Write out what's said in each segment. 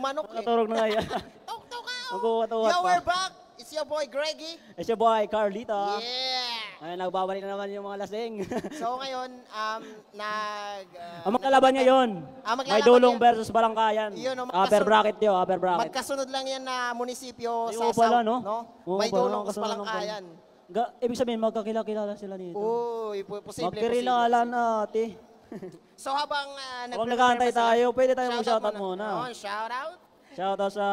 manok eh. Nakaturog na nga yan. Tok-tok ka. Magkuwat-uwat Yo, pa. we're back. It's your boy, Greggy. It's your boy, Carlito. Yeah. Ay, nagbabalik na naman yung mga lasing. So ngayon, Ang magkalaban ngayon, magkalaban may dulong yan. versus Balangkayan. Yun, Upper bracket yun, upper bracket. Magkasunod lang yan na munisipyo Ay, sa oo pala, South, no? no? Oo May pala, dulong kasunod ng Palangkayan. Ibig sabihin, magkakilala sila dito. Uy, posible. Magkilala na, ate. So habang Kung nag-aantay tayo, pwede tayo mag-shoutout muna. muna. Shoutout. Shoutout sa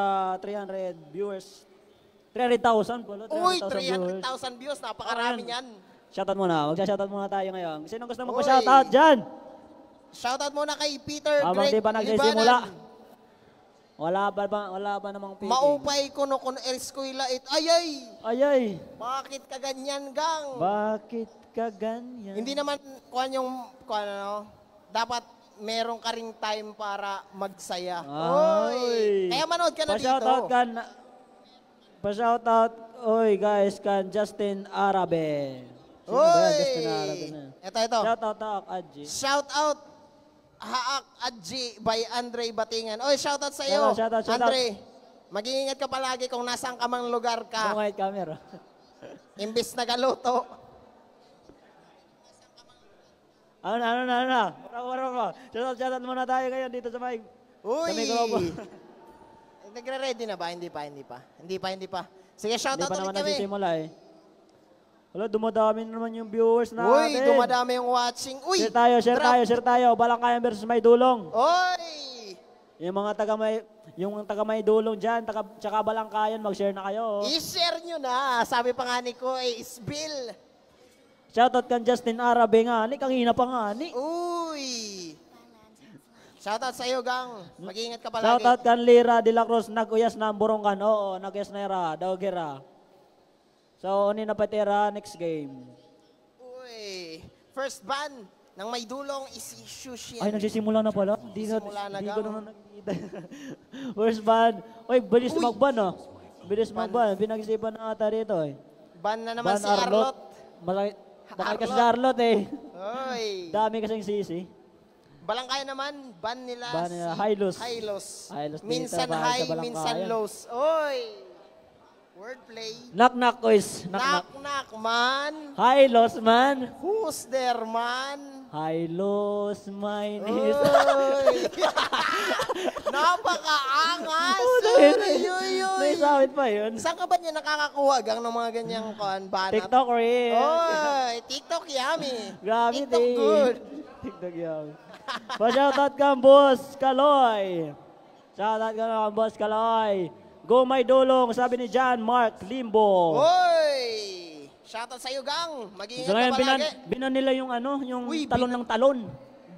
300 viewers. 300,000 pala. Uy, 300,000 viewers. 300,000 views. Napakarami Ayan. niyan. Shoutout muna. Mag-shoutout muna tayo ngayon. Sino gusto Uy. magpa-shoutout dyan? Shoutout muna kay Peter Habang Greg di pa nagsisimula. Libanan. Wala pa namang picking. Maupay ko no kun eskwela it. Ayay! Ayay! Bakit ka ganyan, gang? Bakit ka ganyan? Hindi naman ano, dapat meron ka ring time para magsaya. Oy! Kaya manood ka na Pa-shoutout dito. ka na. Pa-shoutout. Oy, guys, kan Justin Arabe. Sino ba yan? Justin Arabe na. Ito. Shoutout to Adji. Shoutout Haak Adji by Andre Batingan. Oy, shoutout sa iyo. Shoutout. Andre, mag-iingat ka palagi kung nasaan ka mang lugar ka. Bungayit camera. Imbis na galuto. Ano na. Shoutout muna tayo ngayon dito sa mic. Uy! Sa microphone. Nagre-ready na ba? Hindi pa. Sige, Hindi shoutout pa ulit naman kami. nagsisimula eh. Wala, dumadami naman yung viewers natin. Uy, dumadami yung watching. Uy! Share tayo. Balangkayan versus May Dulong. Oy! Yung mga taga May Dulong dyan, tsaka Balangkayan, mag-share na kayo. I-share nyo na. Sabi pa nga ni ko, Isbil. Shoutout kan Justin Arabe nga, kang hina pa nga, Uy! Shoutout sa iyo, gang. Mag-iingat ka palagi. Shoutout kan Lira de la Cruz, nag-uyas na ang burongkan. Oo, nag-uyas na ira, dawgira. So, na patira, next game. Uy! First ban ng May Dulong is si Shushin. Ay, nagsisimula na pala. Hindi ko naman nakikita. First ban. Uy, bilis magban, oh. Bilis magban. Pinag-isipan na ata rito, eh. Ban na naman si Arlot. Bakal kasi si Arlot, eh. Uy! Dami kasing sisi. Balangkaya naman, ban nila Hylos. Hylos. Hylos Minsan dito, bahal sa high, minsan Balangkayan. lows. Oy! Wordplay. Knock, boys. Knock. Knock, man. Hylos, man. Who's there, man? Hylos, my name. Oy! Napakaangas! Naisawit pa yun. Saan ka ba niya nakakakuha gang ng mga ganyang banat? TikTok rin. Oy! TikTok yummy. Grabe, TikTok eh. good. TikTok yummy. Pa-shoutout kang Boss Kaloy. Shoutout ka kang Boss Kaloy. Go May Dulong, sabi ni John Mark Limbo. Oy! Shoutout sa iyo, gang. Mag-iingat So ka ngayon, palagi. binan nila yung yung Uy, talon ng talon.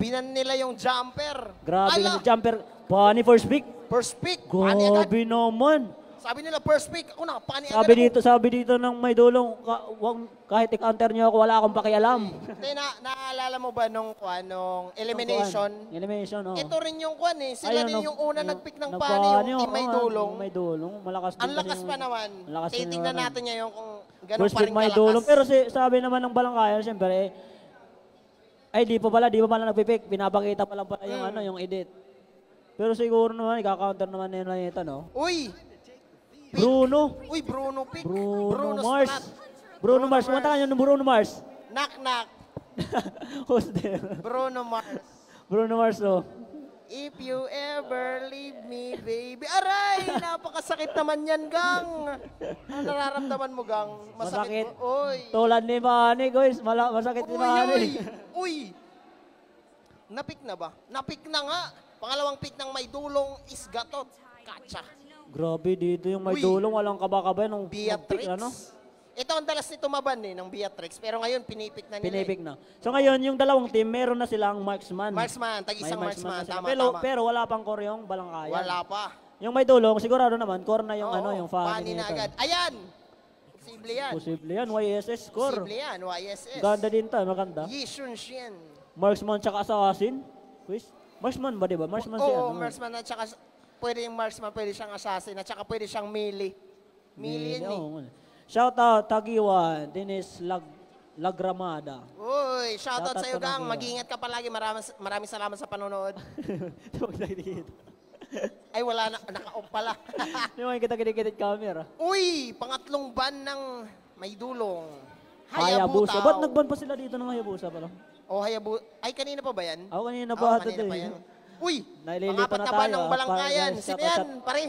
Binan nila yung jumper. Grabe Ala, kasi jumper. Pani first pick. first pick. Pani agad. Grabe naman. Sabi nila first pick. Ako nakapani agad ako. Sabi dito ng May Dulong, kahit i-counter nyo ako, wala akong pakialam. Hindi, naalala mo ba nung elimination? Elimination, oh. Ito rin yung kwan eh. Sila Ayun, din yung una nag-pick ng nagpani, pani, yung team May oo, Dulong. May Dulong, malakas din. Ang lakas pa naman. Malakas din Titignan naman. natin ngayon kung gano'n First pa pick rin May kalakas. Dulong. Pero sabi naman ng Balangkayan, siyempre, ay di pa pala nagpipick. Pinapakita pa lang pala yung yung edit. Pero siguro naman, ika-counter naman nila ito, no? Uy! Bruno. Uy, Bruno pick. Bruno Mars. Strat. Bruno Mars. Kumanta ka nyo ng Bruno Mars. Knock, knock. Who's there? Bruno Mars. Bruno Mars, oh. If you ever leave me, baby. Aray! Napakasakit naman yan, gang. Ano nararamdaman mo, gang? Masakit. Uy. Tulad ni Manny, guys. Masakit ni Manny. Uy! Napik na ba? Napik na nga. Pangalawang pick ng May Dulong is Gatot. Katsa. Grabe dito yung May Uy. Dulong. Walang kabakabay nung Beatrix. pick, ano? Ito ang dalas ni tumaban ng Beatrix. Pero ngayon, pinipik na nila. Pinipik na. So ngayon, yung dalawang team, meron na silang marksman. Marksman. Tag-isang May marksman. na sila. Tama, pero, tama. pero wala pang core yung Balangkayan. Wala pa. Yung May Dulong, sigurado naman, core na yung Oo, yung funny funny na nito. agad. Ayan! Posible yan. Posible yan, YSS score. Posible yan. YSS. Ganda din to, maganda. Yishun Shin. Marksman tsaka assassin. Quiz? Marksman ba, di ba? Marksman si Oo, ano? marksman at saka pwede yung marksman, pwede siyang assassin at saka pwede siyang melee. Melee yan eh. Oo. Shout out, Tagiwan, Dennis Lagramada. Uy, shoutout Shoutout sa iyo, ko na gang. kuya. Mag-ingat ka palagi. Maraming salamat sa panonood. Huwag na dito. Ay, wala na. Naka-off pala. Hindi mo kita kinikit camera. Uy, pangatlong ban ng may dulong. Hayabusa. Hayabutaw. Ba't nagban pa sila dito ng Hayabusa pala? O Hayabusa. Ay, kanina pa ba yan? Ako kanina Oo, pa ito kanina pa yan. Uy, Naililipat pangapat na na ban tayo, ng ah. Balangkayan. Para- Sino yan, pare?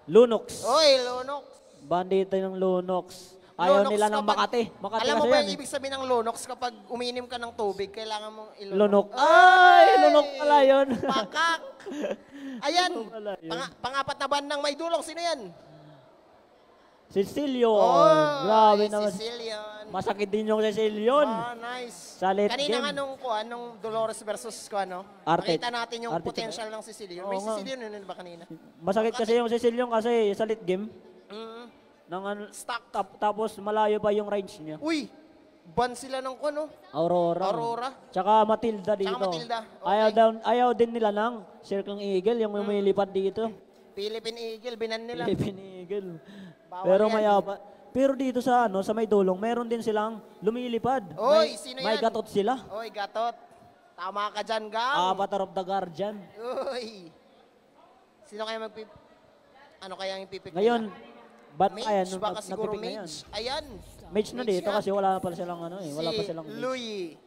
Lunox. Oy, Lunox. Bandita ng Lunox. Ayaw Lunox nila ng kapag- Makati. Makati Alam mo kasi ba yan yung eh. ibig sabihin ng Lunox kapag umiinom ka ng tubig, kailangan mong ilunok? Lunok. Ay, lunok pala yun. Pakak! Ayan, Lunok pala yun. pangapat na ban ng may dulong. Sino yan? Sicilio. Oy, Grabe naman. Sicilian. Masakit din yung Sicilion. Ah, nice. Sa late Kanina game. nga nung Dolores versus Arte. nakita natin yung Arte potential ng Sicilian. Oo May nga. Sicilian yun ba kanina? Masakit kasi yung Sicilion kasi sa late game. Mm, Nang, stuck. tapos malayo pa yung range niya. Uy, ban sila ng kuno. Aurora. Aurora. Tsaka Matilda dito. Matilda, okay. Ayaw din nila ng Circling Eagle, yung lumilipad dito. Philippine Eagle, binan nila. Philippine Eagle. Bawal Pero yan. mayaba. Pero dito sa sa may dulong, meron din silang lumilipad. Oy, sino may yan? gatot sila. Oy, gatot. Tama ka dyan, gang. Avatar of the Guardian. Uy. Sino kaya ano kaya yung pipik Ngayon, ba't nila? kaya Mage, baka siguro nagpipig ngayon? Mage. Ayan. Mage na dito yan. kasi wala pa silang wala pa Si silang mage. Louie.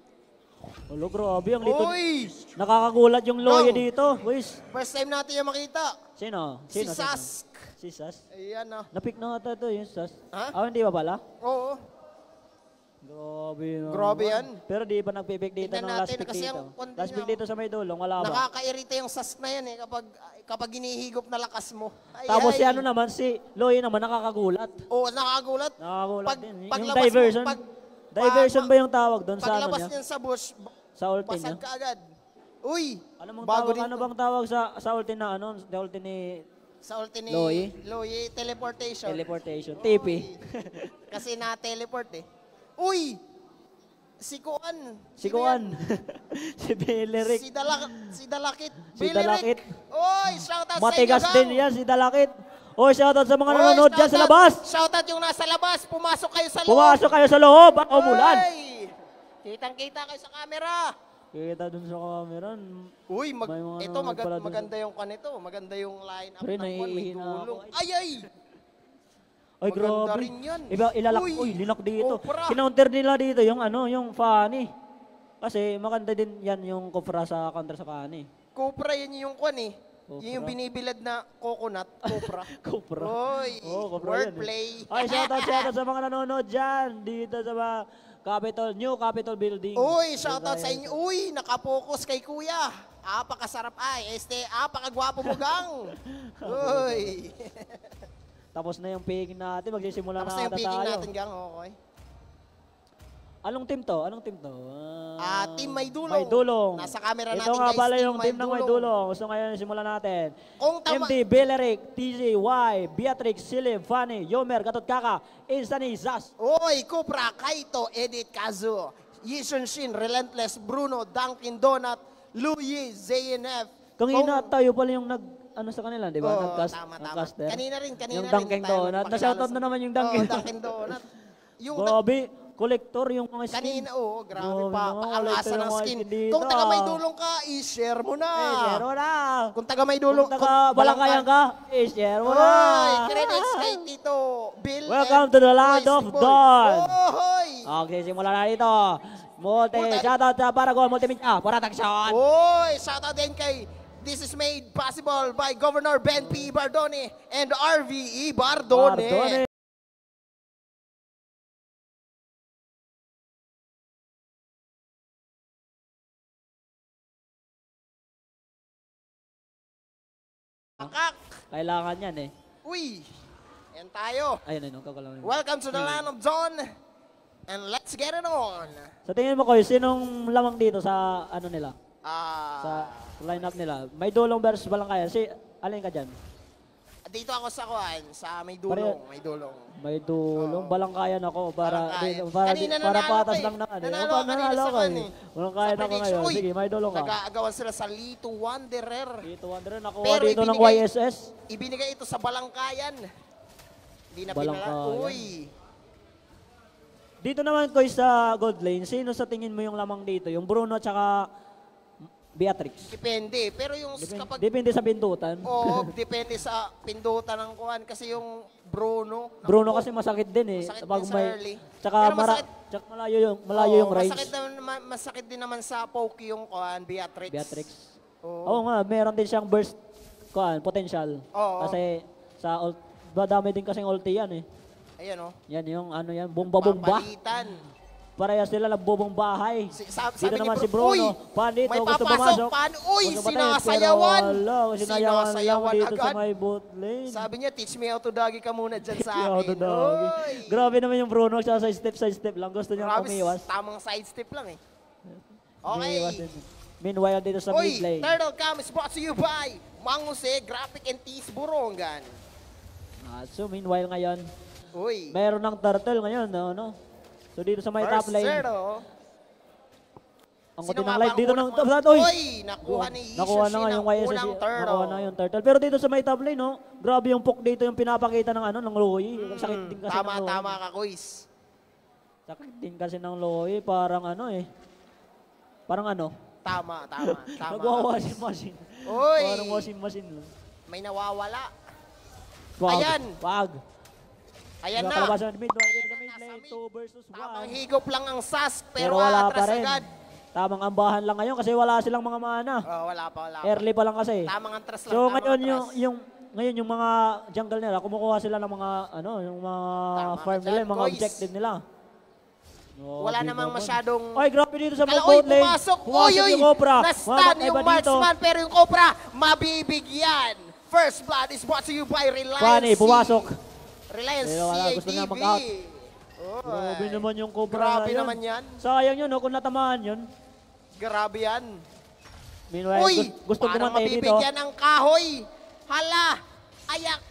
Ulo, grabe ang lito. Uy! Nakakagulat yung Loye Go. dito. Wis. First time natin yung makita. Sino? Si Sino? Sask. Si Sas? Ayan na. Napik na ata ito yung Sas. Ha? Ah, hindi ba pala? Oo. Grabe naman. Grabe yan. Pero di pa nagpipik dito Tingnan ng last natin, pick kasi dito. ang konti Last pick niya, dito sa may dulong, wala ba? Nakakairita yung Sask na yan eh kapag hinihigop na lakas mo. Ay, Tapos ay. si ano naman, si Loye naman nakakagulat. Oo, nakakagulat. Nakakagulat din. Yung paglabas diversion. Mo, Diversion ba yung tawag doon sa ano paglabas niya? niyan sa bush, Sa ulti niya? basag ka agad. Uy! Ano bago din ano to. bang tawag sa ulti na ano? Sa ulti ni Sa ulti ni Loie? teleportation. teleportation. TP. Kasi na-teleport eh. Uy! Si Kuan. Si Sino Kuan. yan? Si Beleric. Si Dalakit. Si Dalakit. Uy, shoutout Matigas sa inyo, din yan, si Dalakit. O, shoutout sa mga Uy, nanonood dyan sa shoutout- labas. Shoutout yung nasa labas. Pumasok kayo sa loob. Pumasok kayo sa loob, baka umulan. Uy! Kitang-kita kayo sa camera. Kita dun sa camera. Uy, May mga ito nanonood pala dun maganda yung kanito. Maganda yung line up Pre, ng Kuan. May naiihina ako. tulong. Ay! Ay, Maganda grabe. rin yun. Iba, ilalak, Uy, uy, linak dito. Cobra. Kinounter nila dito yung yung funny. Kasi maganda din yan yung Cobra sa counter sa funny. Cobra yun yung Kuan eh. Cobra. Yun yung binibilad na coconut. Cobra. Cobra. Uy, Oo, Cobra yan. wordplay. Ay, shoutout sa mga nanonood dyan. Dito sa mga New Capitol Building. Uy, shoutout sa inyo. Uy, nakapokus kay kuya. Apakasarap ay. Apakagwapo mo gang. Uy. Tapos na yung picking natin. Magsisimula Tapos na na yung ata picking tayo. natin gang. Okay. Anong team to? Anong team to? Team May Dulong. May Dulong. Nasa camera Ito natin, nga guys, pala Team yung May team ng May Dulong. Dulong. Gusto ngayon simulan natin. Kung tama- MD, Beleric, TJ, Y, Beatrix, Silly, Fanny, Yomer, Gatot Kaka, Instani, Zas. Uy, Cobra, Kaito, Edith Kazuo, Yishun Shin, Relentless, Bruno, Dunkin Donut, Louie, ZNF. Kanina tayo pala yung sa kanila, di ba? Oo, Nag-cast, tama. nag-caster. Kanina rin. Yung Dunkin' tayo Donut. nagpakilala Na-shoutout sa- na naman yung Dunkin' Oo, Dunkin' Donut. Yung Grabe, collector yung mga skin. kanina, grabe Grabe pa. naman, Ang wala asa ng tayong skin. mga dito. Kung taga may dulong ka, i-share mo na. Share mo na. Kung taga may dulong, Kung taga Balangkayan ka, share mo na. Oy, credits kay Tito Bill. Welcome and to the land Boys of Boy. Dawn. Ohoy! Okay, simulan na dito. Shoutout sa Paragon Multimedia, Protection. Oy, shoutout din kay This is made possible by Governor Ben P. Bardone and RVE Bardone. Akak! Kailangan yan eh. Uy! Yan tayo. Ayun, ayun, kakalang. Welcome to the land of Dawn. And let's get it on. Sa tingin mo, Koy, sinong lamang dito sa ano nila? Sa Ah, lineup nila? May Dulong versus Balangkayan. Alin ka dyan? dito ako sa kuan, sa may dulong, may dulong. May Dulong. Balangkayan ako para Balangkayan. para Kanina para nanalo patas ka eh. lang naman. Nanalo ka kanina Nanalo sa ka kan eh. eh. Balangkayan Sa ako prediction. ngayon. Uy, Sige, may Dulong ka. Nag-aagawan sila sa Lito Wanderer. Dito, Wonder, nakuha Pero dito ng ibinigay- YSS. Ibinigay ito sa Balangkayan. Hindi na Balangkayan. pinala. Uy. Dito naman, Koy, sa gold lane, sino sa tingin mo yung lamang dito? Yung Bruno tsaka Beatrix. Depende. Pero yung kapag... Depende sa pindutan. Oo, depende sa pindutan ng kuhan. Kasi yung Bruno... Bruno kasi masakit din eh. Masakit Pag din sa early. Tsaka, Pero masakit- tsaka malayo yung range. Masakit din naman sa poke yung kuhan, Beatrix. Beatrix. Oo. Oo nga, meron din siyang burst potential. Oo. Kasi sa madami din kasing ulti yan eh. Ayan o. Yan yung ano yan, bomba-bomba. Papalitan. Parehas sila nagbobombahay. Sabi Dito ni naman Bro, si Bruno. "Uy, Pan dito, may gusto papasok, pumasok. pan, uy, Gusto patay, sinasayawan." Pero wala, sinayawan lang Sinasayawan dito sa agad. may bot lane. Sabi niya, teach me how to doggy ka muna dyan sa Yo, akin. doggy. Uy. Grabe naman yung Bruno, siya sa step lang. Gusto niya Grabe, umiwas. tamang side step lang eh. Umiiwas Okay. din. Meanwhile, dito sa Uy, mid lane. Turtle Cam is brought to you by Manguse, Graphic and Tees Borongan. So meanwhile ngayon, Uy. mayroon ng turtle ngayon, no? So dito sa may top lane, Zero. ang Sino kutin ng nga ba light ang dito unang ng top mga- side. Uy! Uy, nakuha ni Nakuha na nga yung YSS. unang turtle. Nakuha na yung turtle. Pero dito sa may top lane, no? Grabe yung poke dito yung pinapakita ng ng Loy. Sakit din kasi ng Loy. Tama ka, Kuis. Sakit din kasi ng Loy. Parang Parang Tama. nagwa-washing machine. Uy. Parang washing machine lang. May nawawala. Wag. Ayan. Wag. Ayan na. Nakalabasan ng mid. Dito sa mid Nasa lane. mid. 2 versus 1. Tamang higop lang ang SAS, Pero pero wala pa atras rin. agad. Tamang ambahan lang ngayon kasi wala silang mga mana. Oh, wala pa. Early pa lang kasi. Tamang atras lang. So tamang ngayon atras. ngayon yung mga jungle nila, kumukuha sila ng mga yung mga Tama farm ka nila, dyan, yung mga boys. objective nila. Wala namang masyadong... Ay, grabe dito sa Kala, bot uy, lane. pumasok. Pumasok yung Cobra. Na-stun Mamatay yung ba dito? marksman, pero yung Cobra, mabibigyan. First Blood is brought to you by Reliance. Funny, pumasok. Reliance Pero wala, gusto niya CATV. mag-out. Oy. Grabe naman yung Cobra Grabe na yun. naman yan. Sayang yun, kung natamaan yun. Grabe yan. Meanwhile, Uy, gusto parang gumatay dito. mabibigyan ng kahoy. Hala, ayak.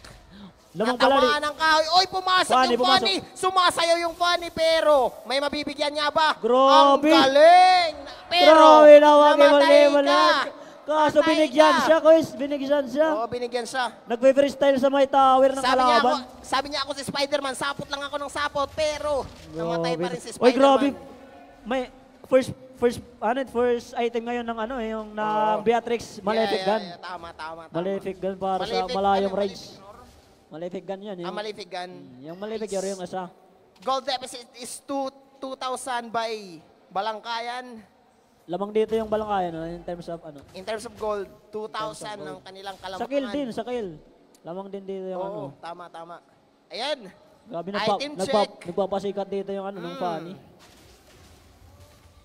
Lamang pala Natamaan ng kahoy. Oy, pumasok Funny, yung Funny. Sumasayaw yung Funny, pero may mabibigyan niya ba? Grabe. Ang galing. Pero, Grabe na, namatay wag ka. Kaso Patay binigyan ka. siya, guys. Binigyan siya. Oo, binigyan siya. Nagpe-freestyle sa may tower ng kalaban. Sabi niya ako si Spider-Man, sapot lang ako ng sapot, pero namatay pa rin si Oy, grabe. Spider-Man. May first item ngayon ng yung na Beatrix Malefic Gun. Yeah, tama. Malefic Gun para sa Malefic, malayong ano, range. Malefic Gun yan. Malefic Gun. Yung Malefic Gun yung isa. Gold deficit is 2,000 by Balangkayan. Lamang dito yung balangkayan in terms of In terms of gold, 2,000 ng kanilang Sa kill kalamangan. din, sa kill. Lamang din dito yung Oo, tama. Ayan. Grabe Item check. nagpapasikat dito yung ng Funny.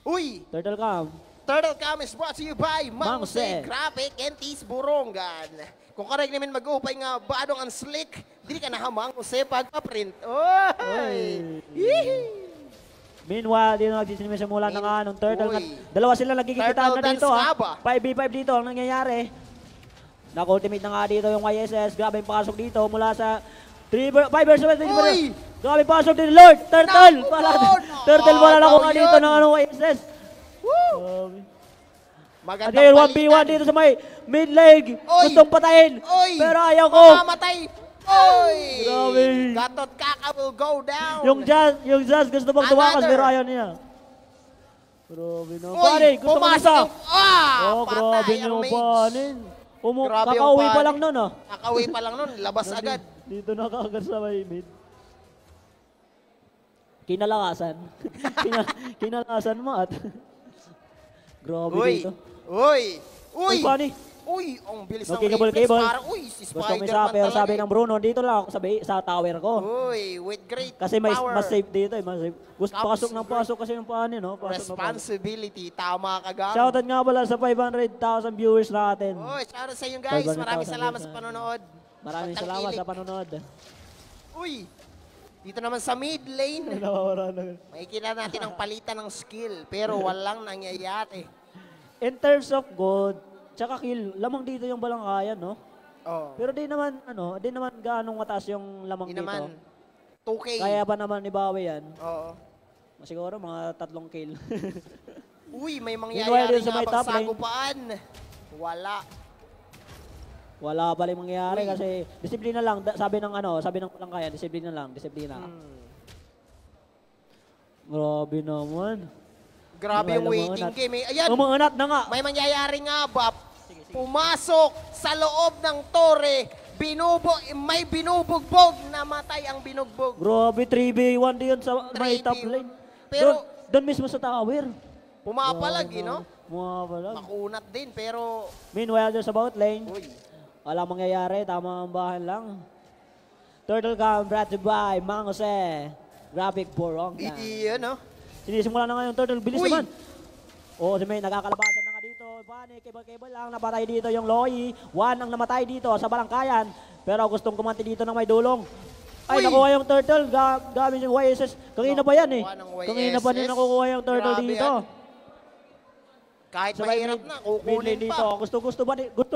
Uy, Turtle Cam. Turtle Cam is brought to you by Mangse. Mangse Graphic and Tees Borongan. Kung karag namin mag-upay nga badong ang slick, di ka nahamang use pagpa-print. Oy! Yee! Meanwhile, dito nagsisimula ng Turtle. Uy. Dalawa sila nagkikitaan Turtle na dito dance nga ba? 5v5 dito ang nangyayari. Naka-ultimate na nga dito yung YSS. Grabe yung pasok dito mula sa 5 versus 1. Uy! Grabe pasok din Lord. Turtle! Naku, Pala, Lord! Turtle wala na kuha yun. dito ng YSS. Woo! Grabe. At Magandang ngayon 1v1 dito sa may mid leg. Oy! Gustong patayin. Oy! Pero ayaw ko. Mamamatay! Oy! Grabe. Gatot Kaka will go down. Yung Jazz gusto bang tumakas Another. pero ayaw niya. Grabe na. Uy! Pare, gusto mo Pumasok isa. yung... Oh, Patay grabe ang nyo mage. panin. Grabe yung Kakauwi pa panin. lang nun, ah. Nakauwi pa lang nun, labas agad. Dito na kaagad sa may mid. Kinalakasan. Kinalakasan mo at grabe Uy! dito. Uy! Uy, Uy! funny. Uy! Ang bilis No ng kickable reflex. cable. Parang, uy, si Gusto may Spider-Man sabi, talaga. sabi ng Bruno, dito lang ako sa tower ko. Uy, with great Kasi may power. mas safe dito, mas safe. Gusto Comes pasok ng pasok kasi yung paano, no? Pasok na pasok. Responsibility. Tama ka, Gang. Shoutout nga pala sa 500,000 viewers natin. Uy, shoutout sa inyo, guys. 500,000 Maraming salamat views sa na. panonood. Maraming At salamat tangkilik. sa panonood. Uy! Dito naman sa mid lane, Nawawala na. makikita natin ang palitan ng skill, pero walang nangyayari. In terms of gold, tsaka kill, lamang dito yung balangkayan, no? Oh. Pero di naman, di naman gaanong mataas yung lamang Hindi dito. naman. 2K. Kaya pa naman ibawi yan. Oo. Siguro mga 3 kill. Uy, may Meanwhile, mangyayari din sa nga may bang top lane. sagupaan? Wala. Wala pa rin mangyayari Uy. kasi disiplina lang. Sabi ng balangkayan, disiplina lang, disiplina. Hmm. Grabe naman. Grabe yung waiting game eh. Ayan, Umuunat na nga. may mangyayari nga ba? Pumasok sa loob ng tore, may binubugbog, namatay ang binugbog. Grabe, 3v1 din sa may 3v1. top lane. Pero- Doon mismo sa tower. Pumapalag, no? Pumapalag. Makunat din, pero... Meanwhile, there's about lane. Uy, Walang mangyayari, tama ang bahan lang. Turtle Cam brought to you by Mang Jose. Graphic Borong. yun, no? Sinisimula na nga yung Turtle, bilis Uy! naman. Oo, si May nakakalabasan na nga dito. Bani, cable lang, napatay dito yung Loi. One ang namatay dito sa Balangkayan. Pero gustong kumanti dito ng may dulong. Ay, Uy! nakuha yung Turtle. Gamit yung YSS. Kanina pa yan eh. Nakuha ng Kanina pa din YSS. nakukuha yung Turtle Grabe dito. yan. Kahit mahirap na, kukunin dito. pa.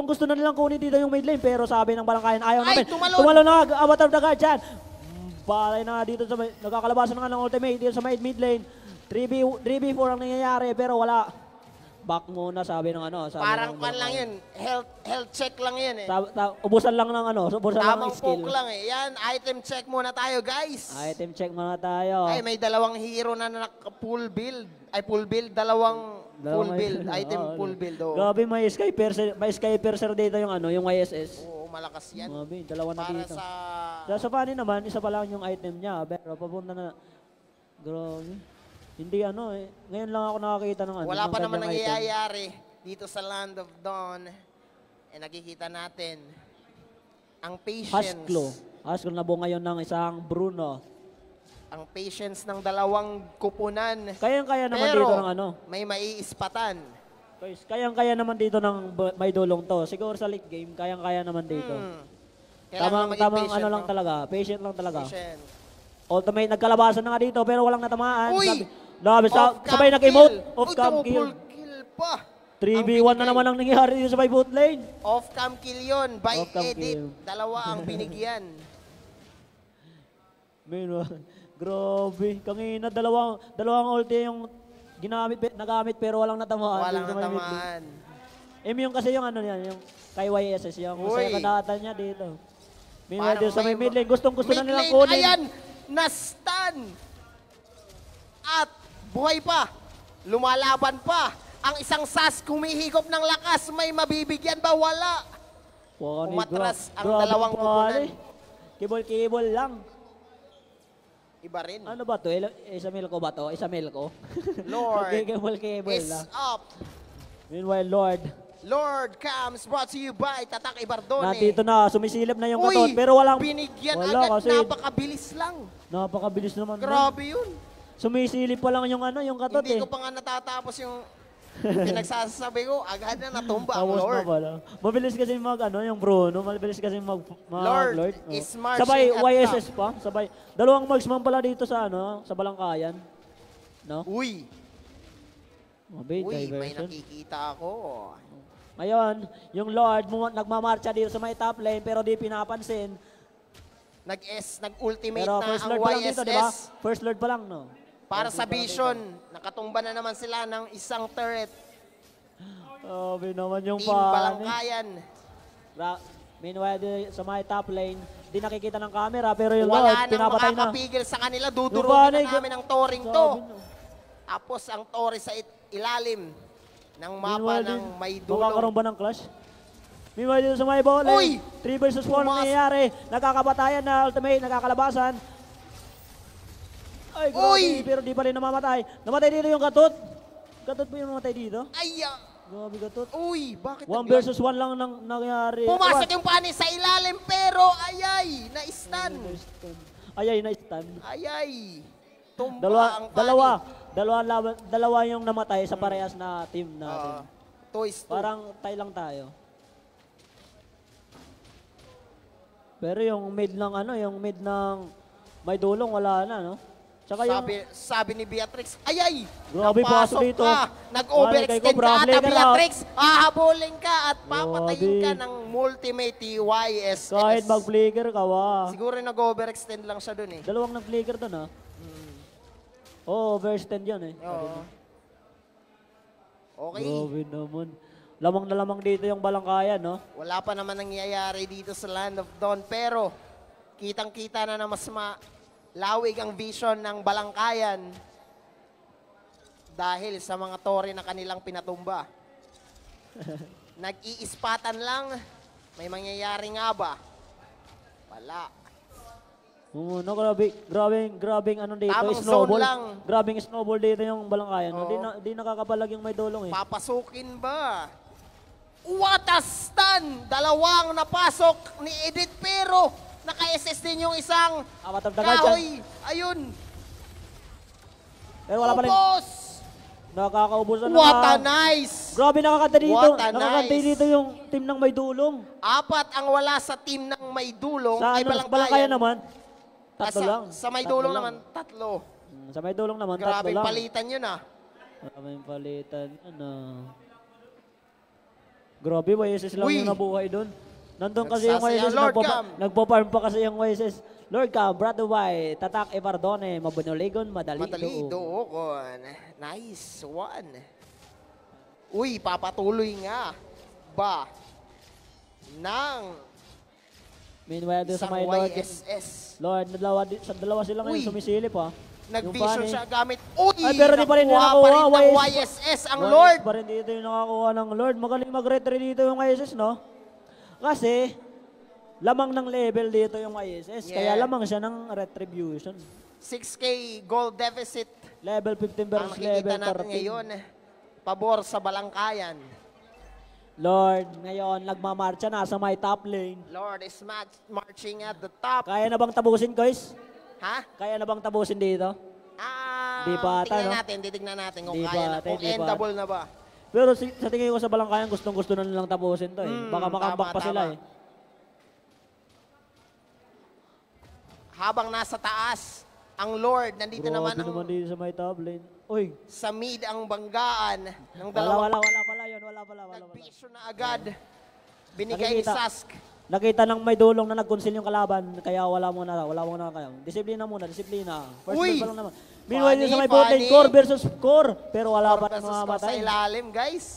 Gusto na nilang kunin dito yung mid lane. Pero sabi ng Balangkayan, ayaw Ay, namin. tumalon! Tumalon na nga, Avatar of the God dyan. Balay na nga dito sa nagkakalabasan na nga ng ultimate dito sa mid lane. 3v4 ang nangyayari pero wala. Back muna sabi ng ano. Sabi Parang ng pan lang yun. Health check lang yun eh. Ubusan lang ng ano. Ubusan lang Tamang ng skill. poke lang eh. Yan, item check muna tayo guys. Item check muna tayo. Ay, may dalawang hero na full build. Ay, full build. Dalawang full build. Item full build. Oh. Grabe, may Sky Piercer dito yung ano, yung ISS. Oo, malakas yan. Grabe, dalawa na Para dito. sa... Sa Fanny naman, isa pa lang yung item niya. Pero papunta na. Grabe. Hindi ano eh. Ngayon lang ako nakakita ng ano. Wala ng pa naman ganyang item. nangyayari dito sa Land of Dawn. Eh, nakikita natin ang patience. Hasklo na buo ngayon ng isang Bruno. Ang patience ng dalawang kupunan. Kayang-kaya naman Pero, dito ng ano. may maiispatan. Guys, kayang-kaya naman dito ng may dulong to. Siguro sa late game, kayang-kaya naman dito. Kailangan maging Tamang patient, ano lang no? talaga. Patient lang talaga. Patient. Ultimate, nagkalabasan na nga dito pero walang natamaan. Uy! Sabay Off-cam nag-emote. kill. Off-cam Uy, kill. double kill pa. 3v1 na naman ang nangyari dito sa may boot lane. Off-cam kill yun by Off-cam edit. kill. Dalawa ang binigyan. Meanwhile, grabe. Kanina, dalawang ulti yung nagamit pero walang natamaan. Walang dito sa may mid lane. natamaan. Yung kasi yung ano yan, yung kay YSS, yung Uy. masaya kadatan niya dito. Meanwhile, Parang dito sa may may- mid lane, gusto na Mid nilang lane, kunin. ayan! Na-stun! At buhay pa. Lumalaban pa. Ang isang SAS kumihigop ng lakas. May mabibigyan ba? Wala. Wow, Umatras ang grabe dalawang pare. kupunan. Kibol lang. Iba rin. Ano ba to? Isamil ko ba to? Isamil ko? Lord Kibol is lang. up. Meanwhile, Lord, Lord comes brought to you by Tatak Ibardone. nandito na, sumisilip na yung Uy, katot. Pero walang, binigyan wala agad. kasi Napakabilis lang. napakabilis naman. Grabe yun. Sumisilip pa lang yung ano, yung katot Hindi eh. ko pa nga natatapos yung pinagsasabi ko. Agad na natumba ang Tapos na Lord. pala. Mabilis kasi yung Bruno, mabilis kasi Lord Lord. is Oh. marching Sabay at YSS pa, sabay. Dalawang marksman pala dito sa ano, sa Balangkayan. No? Uy, Mabait, may diversion. nakikita ako. Ngayon, yung Lord nagmamarcha dito sa may top lane pero di pinapansin. Nag-ultimate Pero na first ang Lord pa lang dito, di ba? YSS. First Lord pa lang, no? Para sa Vision, nakatumba na naman sila ng isang turret. Sabi naman yung Team Balangkayan. Meanwhile, sa my top lane, di nakikita ng camera pero yung Wala Lord, nang pinapatay na. makakapigil sa kanila. Yung Dudurugin Banay, na namin ang Toring to. Sabi no. Tapos ang Tori sa ilalim ng mapa Meanwhile, ng din, may magkakaroon dulong. ba ng clash? Meanwhile, dito sa may ball, Uy! 3 versus 4 ang nangyayari. Nakakabatayan na ultimate, nakakalabasan. Ay, grabe, Uy! pero di pa rin namamatay. Namatay dito yung Katot. Katot ba yung namatay dito? Ay, Grabe, Katot. uy, bakit 1 versus 1 lang nang nangyari. Pumasok yung panis sa ilalim pero ayay, na-stun. Ayay, na-stun. Ayay. Tumba ang Dalawa yung namatay sa parehas na team natin. Toys 2. Parang tie lang tayo. Pero yung mid ng ano, yung mid ng may dulong wala na, no? Tsaka yung Sabi ni Beatrix, ayay! Grabe, napasok pasok dito. ka. Nag-overextend ka ata, Beatrix. Hahabulin ka at papatayin ka ng Multimate YSS. kahit mag-flicker ka, Siguro nag-overextend lang siya dun eh. Dalawang nag-flicker doon, ha? Oo, overextend yun eh. Oo. Okay. Grabe naman. Lamang na lamang dito yung Balangkayan, no? Wala pa naman nangyayari dito sa Land of Dawn pero kitang-kita na mas lawig ang vision ng Balangkayan. Dahil sa mga tore na kanilang pinatumba. Nag-iispatan lang. May mangyayari nga ba? Wala. Oo, no, grabing ano dito, Tamang snowball. zone lang. Grabing snowball dito yung balangkayan. No? Oo. Di nakakapalag yung may dulong eh. Papasukin ba? What a stun! Dalawang napasok ni Edith pero naka-SS din yung isang Apat of the guard dyan. kahoy. Ayun. Pero wala pa rin. Ubos! Nakakaubusan What a naman. nice! Grabe nakakanta dito. What a Nakakanta nice. dito yung team ng may dulong. Apat ang wala sa team ng may dulong. Sa ay ano, balangkayan naman, tatlo lang. Sa may Tatlo dulong lang. naman, tatlo. Sa may dulong naman, tatlo Grabe lang. palitan yun ah. Grabe palitan. Ano. Grabe, YSS lang Uy! yung nabuhay doon. Nandun kasi yung Nagsasayaw, YSS, Lord Cam. nagpa-farm pa kasi yung YSS. Lord Cam, Brad Dubai, Tatak Epardone, Mabunuligon, Madali Madali doon. Nice one. Uy, papatuloy nga ba ng Meanwhile, doon sa isang may Lord, YSS? Lord, dalawa sila ngayon Uy! sumisilip ha. Nag-vision Yung siya gamit. Uy! Ay, pero di pa rin nakuha nakakuha, pa rin ng YSS. YSS ang YSS Lord. pa rin dito yung nakakuha ng Lord. Magaling mag-retry dito yung ISS, no? Kasi, lamang ng level dito yung ISS. Yeah. Kaya lamang siya ng retribution. 6K gold deficit Level 15 ang versus nakikita level natin 13. ngayon. Pabor sa balangkayan. Lord, ngayon, nagmamarcha na sa my top lane. Lord is marching at the top. Kaya na bang tabusin, guys? Ha? Kaya na bang tabusin dito? Di pa ata, tingnan no? natin, titignan natin kung Di kaya na, pa ata, kung di pa. endable na ba. Pero sa tingin ko sa balangkayan, gustong-gusto na nilang tapusin to eh. Baka tama, makambak pa sila tama. eh. Habang nasa taas, ang Lord, nandito naman Grabe naman dito sa my top lane. Uy, sa mid ang banggaan ng wala dalawang pala yun. Wala pala. nag-vision na agad. Binigay ni Nakikita. Sask. Nakita ng may dulong na nag-conceal yung kalaban, kaya wala muna kayo. Disiplina muna, disiplina. First Uy! blood pa lang naman. Meanwhile, Funny, yung sa may bot lane, funny. core versus core. Pero wala pa rin Versus mga sa matay. ilalim, guys.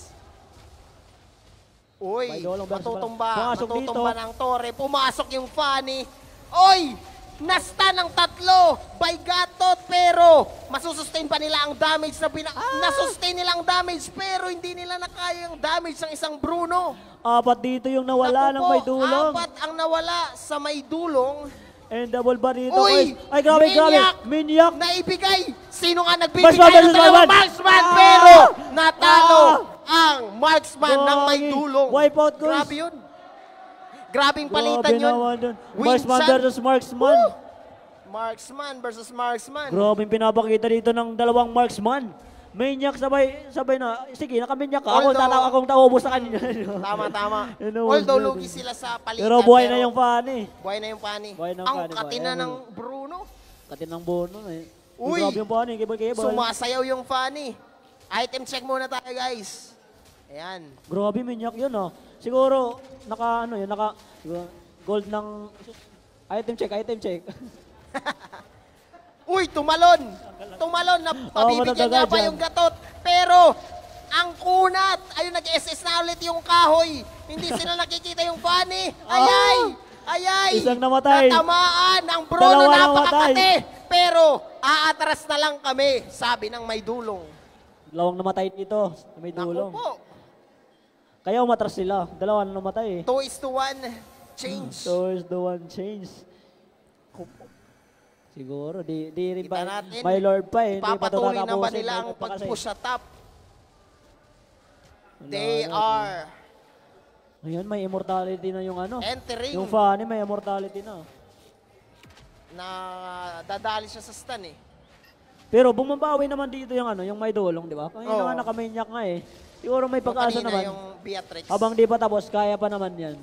Uy, May dolong versus Pumasok matutumba dito. ng Torre. Pumasok yung Fanny. Oy! Nasta ng tatlo by Gatot pero masusustain pa nila ang damage na nasustain nila ang damage pero hindi nila nakaya yung damage ng isang Bruno. Apat dito yung nawala Naku ng po, may dulong. apat ang nawala sa may dulong. And double ba dito? Uy! Ay, grabe. Minyak. Naibigay! Sino nga Marksman nagbibigay versus ng dalawang Marksman! marksman? Ah! Pero natalo ang marksman ng may Grabe. dulong. Wipeout, guys. Grabe yun. Grabing palitan Grabe yun. naman dun. Win Marksman chan. versus Marksman. Marksman versus marksman. Grabe yung pinapakita dito ng dalawang Marksman. Maniac sabay na. Sige, nakaminyak ka. Akong taubos sa kanina. Tama. Ano, Although ano, lugi sila sa palitan. Pero buhay na yung Fanny. Buhay na yung Fanny. Buhay na yung Ang Fanny, katina buhay. ng Bruno. Katin ng bono eh. Uy! Grabe yung Fanny. Kibay-kibay. Sumasayaw yung Fanny. Item check muna tayo, guys. Ayan. Grabe, minyak yun oh. Siguro, gold ng... Item check. Uy, tumalon na pabibigyan matatagal nga pa dyan. yung Gatot. Pero, ang kunat, ayun nag-SS na ulit yung kahoy. Hindi sila nakikita yung Fanny. Ayay! Isang namatay. Natamaan ang Bruno, Dalawa napakakate. Pero, aatras na lang kami, sabi ng may dulong. Dalawang namatay dito. May dulong. Naku po, Kaya umatras sila. Dalawa na namatay eh. 2:1 change. So is the one change. Siguro, di rin Kita pa. natin, May Lord pa eh. Hindi pa ito Ipapatuloy na ba tatapusin. nila ang Lord pa kasi. pag-push sa top? Wala They na. are Ngayon, may immortality na yung ano. entering Yung Fanny, may immortality na. na dadali siya sa stun eh. Pero bumabawi naman dito yung ano, yung may dulong, di ba? Kanina Oo. nga nakamanyak nga eh. Siguro may pag-asa Kanina naman. yung Beatrix. Habang di pa tapos, kaya pa naman yan.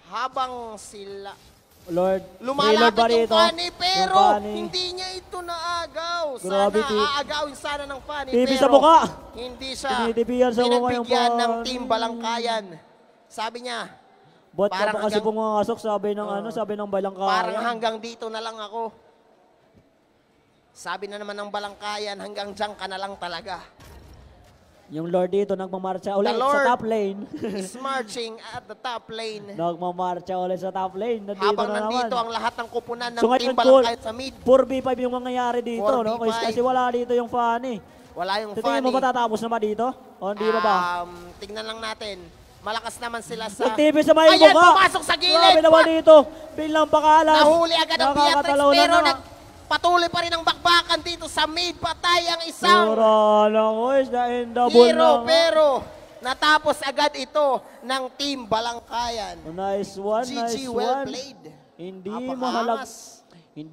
Habang sila Lord, lumalapit ba yung rito? Fanny pero Yung Fanny. hindi niya ito naagaw. Grabe, Sana aagawin sana ng Fanny TV pero sa mukha. hindi siya Tinidibihan sa mukha yung pinagbigyan ng Fanny. Team Balangkayan. Sabi niya, Bot ka Parang pa kasi hanggang- pumasok, sabi ng balangkayan. parang hanggang dito na lang ako. Sabi na naman ng Balangkayan, hanggang dyan ka na lang talaga. Yung Lord dito, nagmamarcha ulit The Lord sa top lane. is marching at the top lane. Nagmamarcha ulit sa top lane. Nandito Habang na nandito naman. ang lahat ng kupunan ng So Team ngayon, Cole, Balangkayan sa mid. 4v5 yung mangyayari dito, no? 4v5. Kasi wala dito yung Fanny. Wala yung Sa tingin funny. mo matatapos na ba dito? O hindi pa ba? Tingnan lang natin. Malakas naman sila sa... Nagtipis sa may Ayan, buka. pumasok sa gilid. Grabe naman dito. Biglang pakalas. Nahuli agad ang Beatrix, Nakakatalaw na pero nga. patuloy pa rin ang bakbakan dito sa mid. Patay ang isang Pura lang, boys. Na-endable hero, na nga. pero natapos agad ito ng Team Balangkayan. Nice one, nice GG, well one. played. Hindi Napakaangas.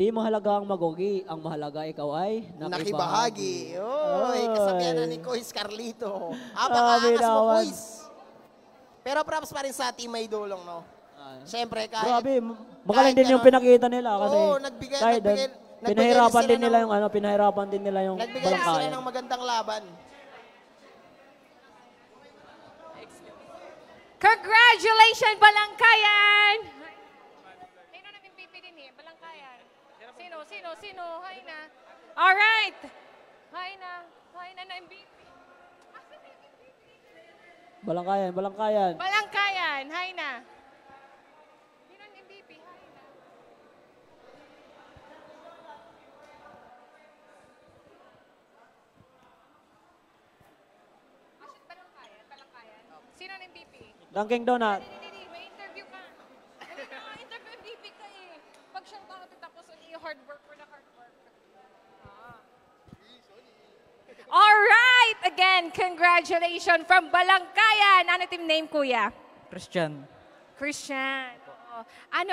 mahalaga ang magogi. Ang mahalaga ikaw ay Nakibahagi. Oy, Oy. kasabihan na ni Kois Carlito. Grabe Apakaangas mo, naman. Kois. Pero props pa rin sa Team May Dulong, no? Siyempre, kahit... Grabe, magaling din yung ganun. pinakita nila kasi Oo, kahit pinahirapan din nila yung pinahirapan din nila yung Nagbigay sila Balangkayan. ng magandang laban. Congratulations, Balangkayan! Sino na MVP din eh? Balangkayan. Sino? Hay na. Alright. Hay na na MVP. Balangkayan. Balangkayan, hay na. Sino ang MVP? Hay na. Balangkayan. Sino ang MVP? Dunking Donut. Hindi, may interview ka. Interview MVP ka eh. Pag siya bakit tapos hard work for the hard work. All right, again, congratulations from Balangkayan. Ano team name, kuya? Christian. Christian. Oo. Ano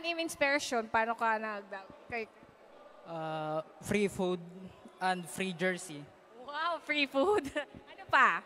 yung inspiration? Paano ka kay Free food and free jersey. wow, free food. Ano pa?